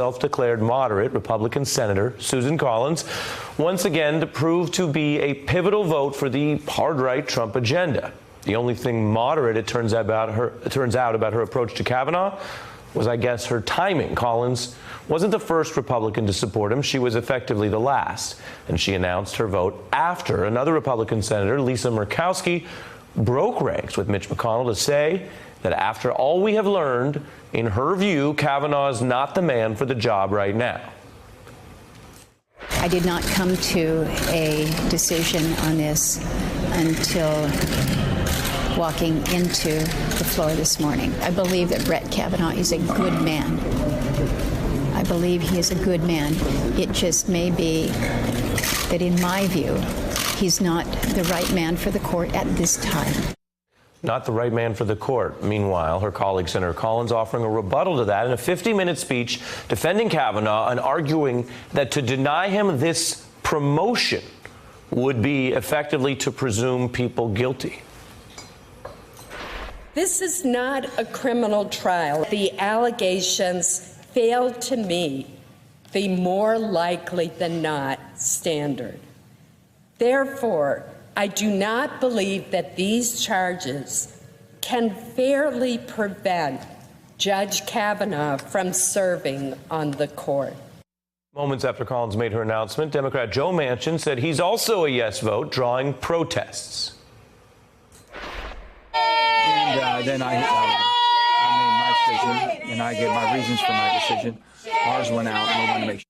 Self-declared moderate Republican Senator Susan Collins once again to prove to be a pivotal vote for the hard-right Trump agenda. The only thing moderate it turns out about her approach to Kavanaugh was, I guess, her timing. Collins wasn't the first Republican to support him. She was effectively the last, and she announced her vote after another Republican Senator, Lisa Murkowski, broke ranks with Mitch McConnell to say that after all we have learned, in her view, Kavanaugh is not the man for the job right now. I did not come to a decision on this until walking into the floor this morning. I believe that Brett Kavanaugh is a good man. I believe he is a good man. It just may be that, in my view, he's not the right man for the court at this time. Not the right man for the court. Meanwhile, her colleague, Senator Collins, offering a rebuttal to that in a 50-minute speech defending Kavanaugh and arguing that to deny him this promotion would be effectively to presume people guilty. This is not a criminal trial. The allegations fail to meet the more likely than not standard. Therefore, I do not believe that these charges can fairly prevent Judge Kavanaugh from serving on the court. Moments after Collins made her announcement, Democrat Joe Manchin said he's also a yes vote, drawing protests. And then I made my decision, and I gave my reasons for my decision. Ours went out, and we wanted to make sure.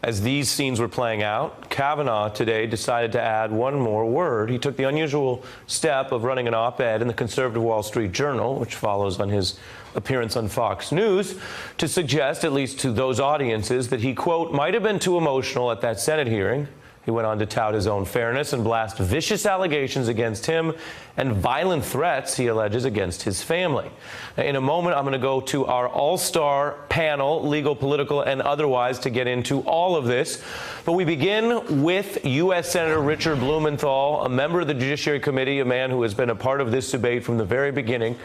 As these scenes were playing out, Kavanaugh today decided to add one more word. He took the unusual step of running an op-ed in the conservative Wall Street Journal, which follows on his appearance on Fox News, to suggest, at least to those audiences, that he, quote, might have been too emotional at that Senate hearing. He went on to tout his own fairness and blast vicious allegations against him and violent threats, he alleges, against his family. In a moment, I'm going to go to our all-star panel, legal, political, and otherwise, to get into all of this. But we begin with U.S. Senator Richard Blumenthal, a member of the Judiciary Committee, a man who has been a part of this debate from the very beginning.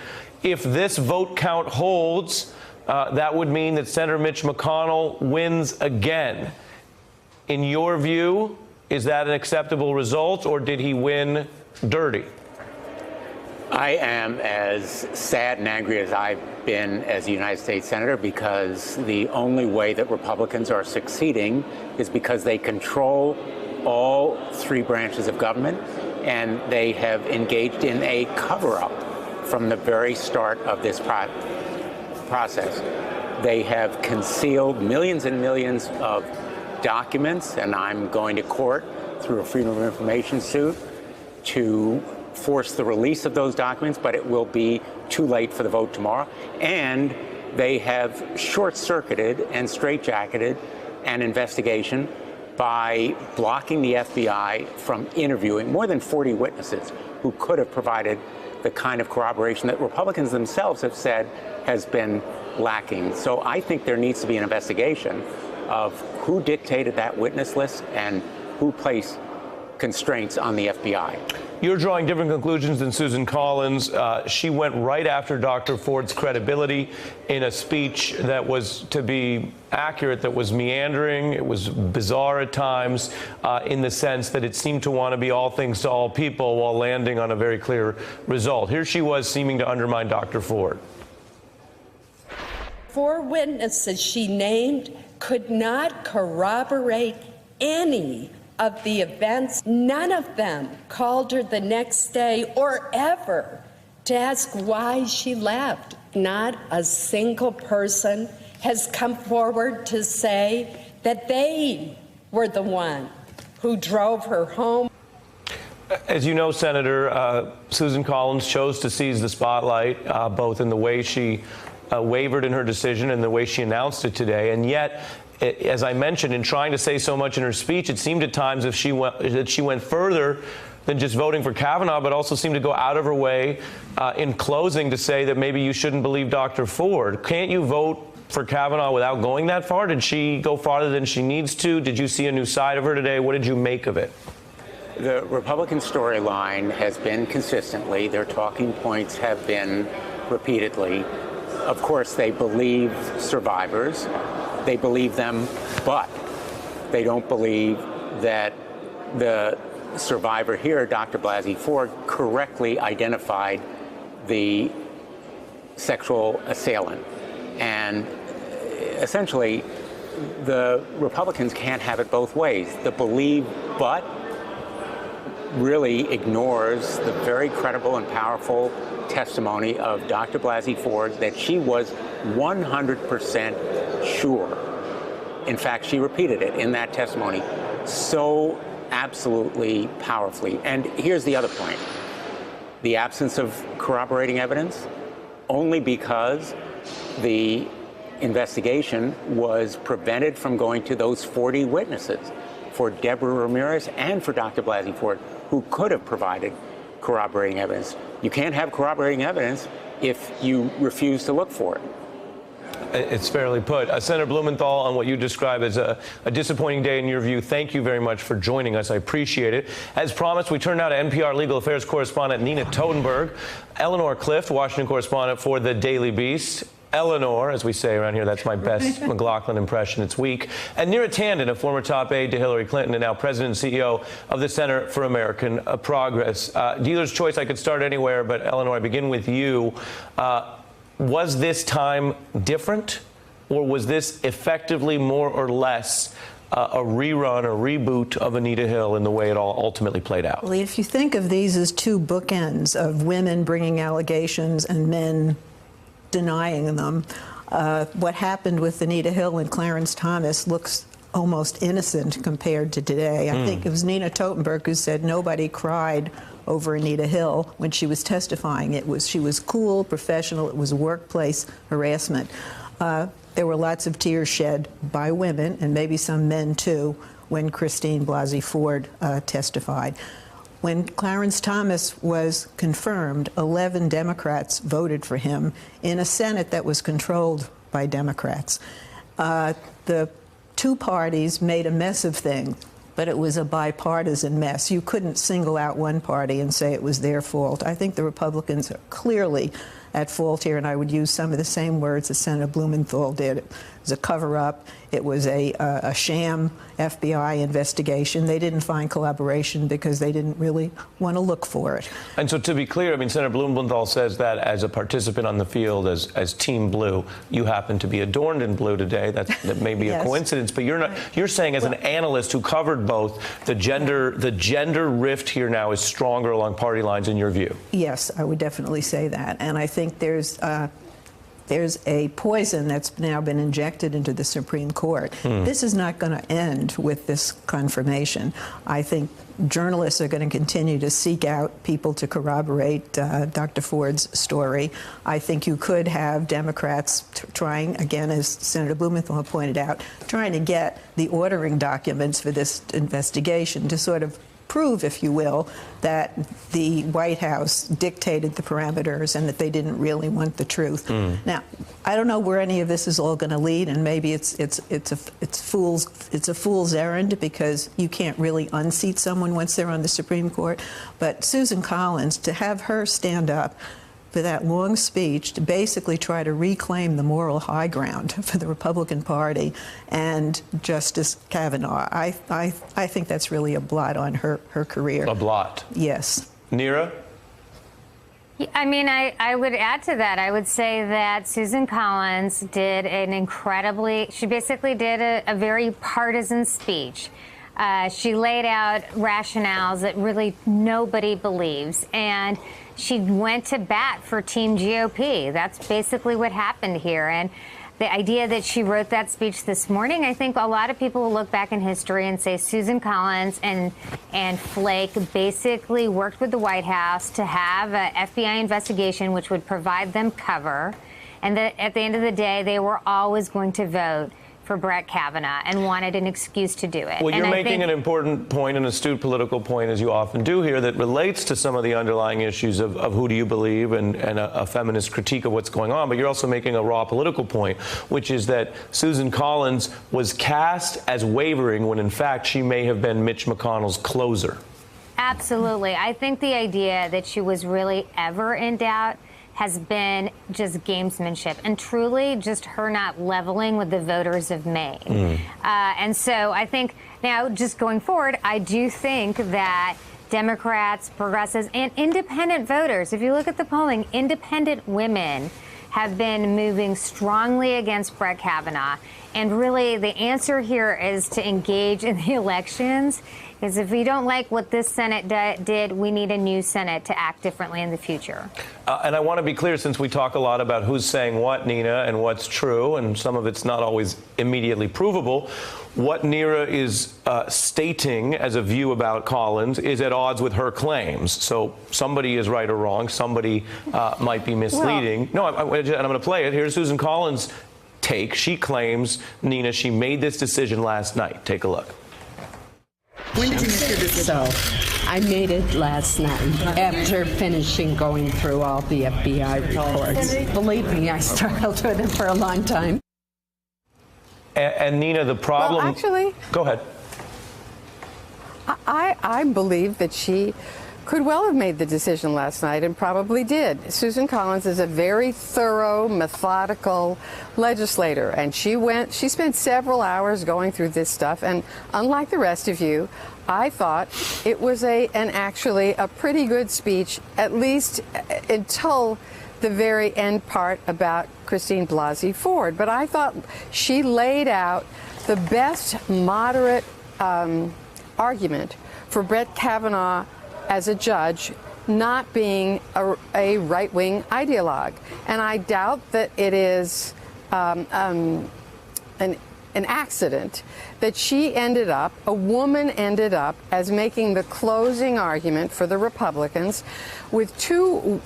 If this vote count holds, that would mean that Senator Mitch McConnell wins again. In your view, is that an acceptable result, or did he win dirty? I am as sad and angry as I've been as a United States Senator, because the only way that Republicans are succeeding is because they control all three branches of government, and they have engaged in a cover-up from the very start of this process. They have concealed millions and millions of documents, and I'm going to court through a Freedom of Information suit to force the release of those documents, but it will be too late for the vote tomorrow. And they have short-circuited and straitjacketed an investigation by blocking the FBI from interviewing more than 40 witnesses who could have provided the kind of corroboration that Republicans themselves have said has been lacking. So I think there needs to be an investigation of who dictated that witness list and who placed constraints on the FBI. You're drawing different conclusions than Susan Collins. She went right after Dr. Ford's credibility in a speech that was, to be accurate, that was meandering. It was bizarre at times in the sense that it seemed to want to be all things to all people while landing on a very clear result. Here she was seeming to undermine Dr. Ford. 4 witnesses she named could not corroborate any of the events. None of them called her the next day or ever to ask why she left. Not a single person has come forward to say that they were the one who drove her home. As you know, Senator, Susan Collins chose to seize the spotlight, both in the way she wavered in her decision and the way she announced it today. And yet, as I mentioned, in trying to say so much in her speech, it seemed at times that she went further than just voting for Kavanaugh, but also seemed to go out of her way in closing to say that maybe you shouldn't believe Dr. Ford. Can't you vote for Kavanaugh without going that far? Did she go farther than she needs to? Did you see a new side of her today? What did you make of it? The Republican storyline has been consistently, their talking points have been repeatedly, of course, they believe survivors. they believe them, but they don't believe that the survivor here, Dr. Blasey Ford, correctly identified the sexual assailant. And essentially, the Republicans can't have it both ways. The believe but really ignores the very credible and powerful testimony of Dr. Blasey Ford that she was 100% sure. In fact, she repeated it in that testimony so absolutely powerfully. And here's the other point. The absence of corroborating evidence, only because the investigation was prevented from going to those 40 witnesses for Deborah Ramirez and for Dr. Blasey Ford, who could have provided corroborating evidence. You can't have corroborating evidence if you refuse to look for it. It's fairly put. Senator Blumenthal, on what you describe as a disappointing day in your view, thank you very much for joining us. I appreciate it. As promised, we turn now to NPR legal affairs correspondent Nina Totenberg, Eleanor Clift, Washington correspondent for the Daily Beast. Eleanor, as we say around here, that's my best McLaughlin impression. It's weak. And Neera Tanden, a former top aide to Hillary Clinton and now president and CEO of the Center for American Progress. Dealer's choice, I could start anywhere, but Eleanor, I begin with you. Was this time different, or was this effectively more or less a rerun or reboot of Anita Hill in the way it all ultimately played out? Well, if you think of these as two bookends of women bringing allegations and men denying them, what happened with Anita Hill and Clarence Thomas looks almost innocent compared to today. I think it was Nina Totenberg who said nobody cried over Anita Hill when she was testifying. She was cool, professional. It was workplace harassment. There were lots of tears shed by women, and maybe some men too, when Christine Blasey Ford testified. When Clarence Thomas was confirmed, 11 Democrats voted for him in a Senate that was controlled by Democrats. The two parties made a mess of things, but it was a bipartisan mess. You couldn't single out one party and say it was their fault. I think the Republicans are clearly at fault here, and I would use some of the same words that Senator Blumenthal did. It was a cover-up. It was a sham FBI investigation. They didn't find collaboration because they didn't really want to look for it. And so to be clear, I mean, Senator Blumenthal says that as a participant on the field, as Team Blue, you happen to be adorned in blue today. That may be Yes. a coincidence, but you're not. You're saying as an analyst who covered both, the gender rift here now is stronger along party lines in your view. Yes, I would definitely say that. And I think there's a poison that's now been injected into the Supreme Court. This is not going to end with this confirmation. I think journalists are going to continue to seek out people to corroborate Dr. Ford's story. I think you could have Democrats trying, again, as Senator Blumenthal pointed out, trying to get the ordering documents for this investigation to sort of prove, if you will, that the White House dictated the parameters and that they didn't really want the truth. Now, I don't know where any of this is all going to lead, and maybe it's a fool's errand because you can't really unseat someone once they're on the Supreme Court. But Susan Collins, to have her stand up for that long speech to basically try to reclaim the moral high ground for the Republican Party and Justice Kavanaugh, I think that's really a blot on her career. A blot. Yes. Neera? I mean, I would add to that. I would say that Susan Collins did she basically did a very partisan speech. She laid out rationales that really nobody believes, and she went to bat for Team GOP. That's basically what happened here. And the idea that she wrote that speech this morning, I think a lot of people will look back in history and say Susan Collins and Flake basically worked with the White House to have an FBI investigation which would provide them cover, and that at the end of the day, they were always going to vote for Brett Kavanaugh and wanted an excuse to do it. Well, you're making an important point, an astute political point, as you often do here, that relates to some of the underlying issues of who do you believe and a feminist critique of what's going on. But you're also making a raw political point, which is that Susan Collins was cast as wavering when, in fact, she may have been Mitch McConnell's closer. Absolutely. I think the idea that she was really ever in doubt has been just gamesmanship and truly just her not leveling with the voters of Maine. And so I think now, just going forward, I do think that Democrats, progressives, and independent voters, if you look at the polling, independent women have been moving strongly against Brett Kavanaugh. And really, the answer here is to engage in the elections. Because if we don't like what this Senate did, we need a new Senate to act differently in the future. And I want to be clear, since we talk a lot about who's saying what, Nina, and what's true, and some of it's not always immediately provable, what Neera is stating as a view about Collins is at odds with her claims. So somebody is right or wrong. Somebody might be misleading. And I'm going to play it. Here's Susan Collins' take. She claims, Nina, she made this decision last night. Take a look. When did you make your decision? So, I made it last night after finishing going through all the FBI reports. Believe me, I struggled with it for a long time. And Nina, the problem... Well, actually... Go ahead. I believe that she could well have made the decision last night and probably did. Susan Collins is a very thorough, methodical legislator, and she spent several hours going through this stuff, and unlike the rest of you, I thought it was actually a pretty good speech, at least until the very end part about Christine Blasey Ford. But I thought she laid out the best moderate argument for Brett Kavanaugh as a judge not being a right-wing ideologue. And I doubt that it is an accident that a woman ended up as making the closing argument for the Republicans with two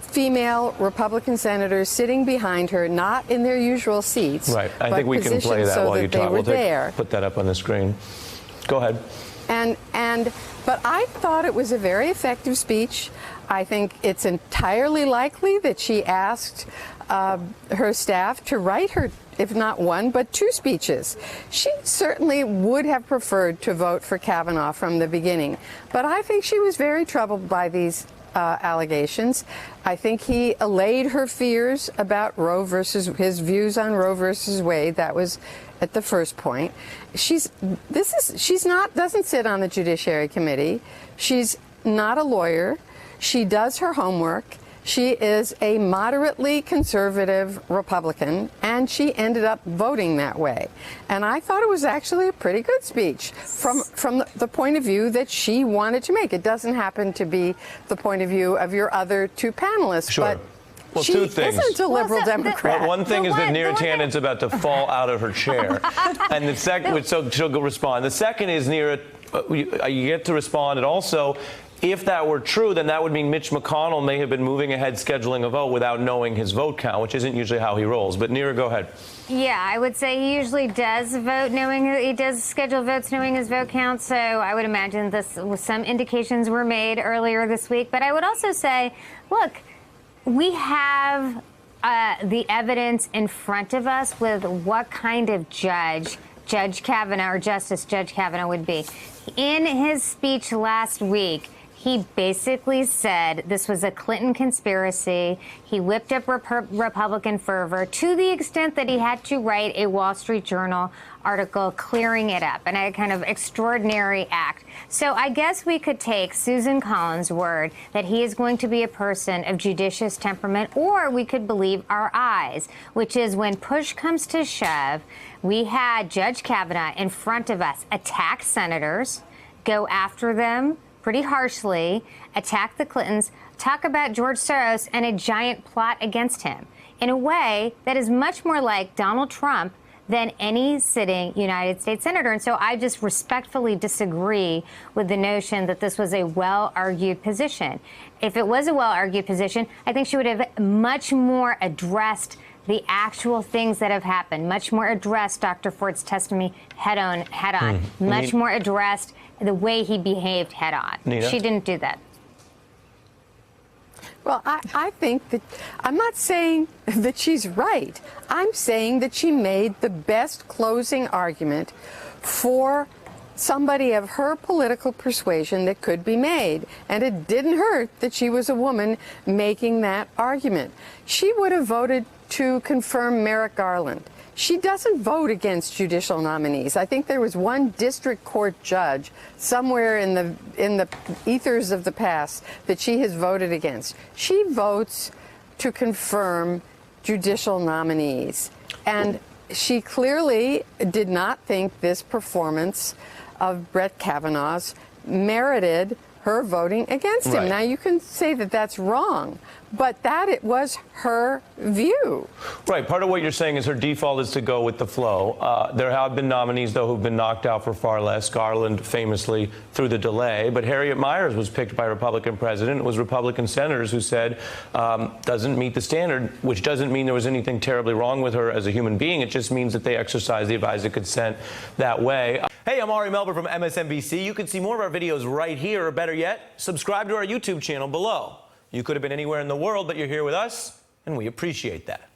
female Republican senators sitting behind her, not in their usual seats. Right. I think we can play that while you talk. We'll put that up on the screen. Go ahead. But I thought it was a very effective speech. I think it's entirely likely that she asked her staff to write her, if not one, but two speeches. She certainly would have preferred to vote for Kavanaugh from the beginning. But I think she was very troubled by these allegations. I think he allayed her fears about his views on Roe versus Wade. That was at the first point. Doesn't sit on the Judiciary Committee. She's not a lawyer. She does her homework. She is a moderately conservative Republican, and she ended up voting that way. And I thought it was actually a pretty good speech from the point of view that she wanted to make. It doesn't happen to be the point of view of your other two panelists, Sure. but Well, she two things. isn't a liberal Democrat. Well, one thing is that Neera Tannen's about to fall out of her chair. And the second, so she'll go respond. The second is, Neera, you get to respond. And also, if that were true, then that would mean Mitch McConnell may have been moving ahead scheduling a vote without knowing his vote count, which isn't usually how he rolls. But Neera, go ahead. Yeah, I would say he usually does vote he does schedule votes knowing his vote count. So I would imagine some indications were made earlier this week. But I would also say, look, we have the evidence in front of us with what kind of Judge Kavanaugh or Justice Judge Kavanaugh would be. In his speech last week, he basically said this was a Clinton conspiracy. He whipped up Republican fervor to the extent that he had to write a Wall Street Journal article clearing it up, and a kind of extraordinary act. So I guess we could take Susan Collins' word that he is going to be a person of judicious temperament, or we could believe our eyes, which is when push comes to shove, we had Judge Kavanaugh in front of us attack senators, go after them pretty harshly, attack the Clintons, talk about George Soros and a giant plot against him in a way that is much more like Donald Trump than any sitting United States senator. And so I just respectfully disagree with the notion that this was a well-argued position. If it was a well-argued position, I think she would have much more addressed the actual things that have happened, much more addressed Dr. Ford's testimony head on, much more addressed the way he behaved head on. Nina? She didn't do that. Well, I think that I'm not saying that she's right. I'm saying that she made the best closing argument for somebody of her political persuasion that could be made. And it didn't hurt that she was a woman making that argument. She would have voted to confirm Merrick Garland. She doesn't vote against judicial nominees. I think there was one district court judge somewhere in the ethers of the past that she has voted against. She votes to confirm judicial nominees. And she clearly did not think this performance of Brett Kavanaugh's merited her voting against him. Right. Now, you can say that that's wrong, but that it was her view. Right. Part of what you're saying is her default is to go with the flow. There have been nominees, though, who've been knocked out for far less. Garland famously through the delay. But Harriet Miers was picked by a Republican president. It was Republican senators who said doesn't meet the standard, which doesn't mean there was anything terribly wrong with her as a human being. It just means that they exercised the advised consent that way. Hey, I'm Ari Melber from MSNBC. You can see more of our videos right here, or better yet, subscribe to our YouTube channel below. You could have been anywhere in the world, but you're here with us, and we appreciate that.